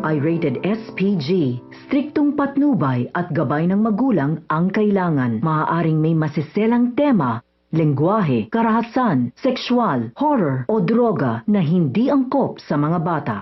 ay rated SPG. Striktong patnubay at gabay ng magulang ang kailangan. Maaaring may masiselang tema, lengguwahe, karahasan, sexual, horror o droga na hindi angkop sa mga bata.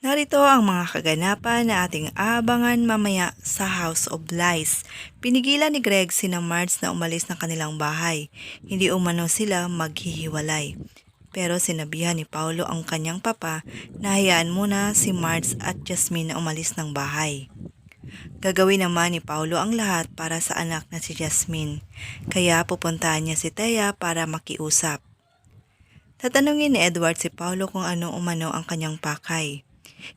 Narito ang mga kaganapan na ating aabangan mamaya sa House of Lies. Pinigilan ni Greg sina Marge na umalis ng kanilang bahay. Hindi umano sila maghihiwalay. Pero sinabihan ni Paulo ang kanyang papa na hayaan muna si Marge at Jasmine na umalis ng bahay. Gagawin naman ni Paulo ang lahat para sa anak na si Jasmine. Kaya pupuntahan niya si Thea para makiusap. Tatanungin ni Edward si Paulo kung ano umano ang kanyang pakay.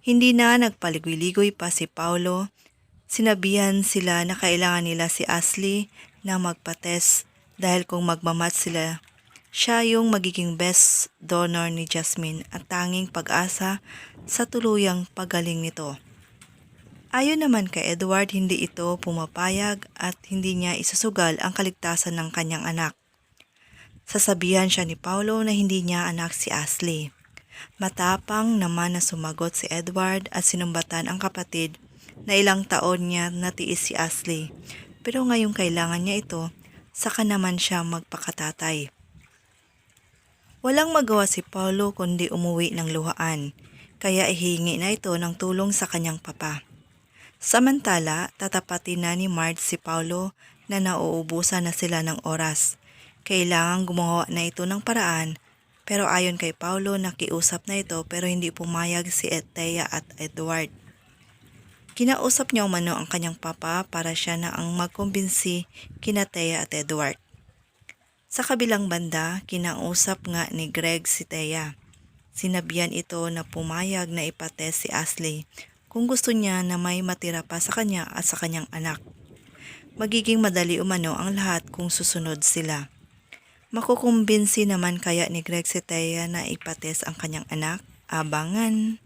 Hindi na nagpaligoy-ligoy pa si Paulo. Sinabihan sila na kailangan nila si Ashley na magpa-test dahil kung magmamatch sila, siya yung magiging best donor ni Jasmine at tanging pag-asa sa tuluyang pagaling nito. Ayon naman kay Edward, hindi ito pumapayag at hindi niya isusugal ang kaligtasan ng kanyang anak. Sasabihan siya ni Paulo na hindi niya anak si Ashley. Matapang naman na sumagot si Edward at sinumbatan ang kapatid na ilang taon niya natiis si Ashley. Pero ngayong kailangan niya ito, saka naman siya magpakatatay. Walang magawa si Paulo kundi umuwi ng luhaan, kaya ihingi na ito ng tulong sa kanyang papa. Samantala, tatapatin na ni Marge si Paulo na nauubusan na sila ng oras. Kailangang gumawa na ito ng paraan. Pero ayon kay Paulo, nakiusap na ito pero hindi pumayag si Thea at Edward. Kinausap niya umano ang kanyang papa para siya na ang magkumbinsi kina Thea at Edward. Sa kabilang banda, kinausap nga ni Greg si Thea. Sinabihan ito na pumayag na ipatest si Ashley kung gusto niya na may matira pa sa kanya at sa kanyang anak. Magiging madali umano ang lahat kung susunod sila. Makukumbinsi naman kaya ni Greg si Thea na ipatest ang kanyang anak? Abangan!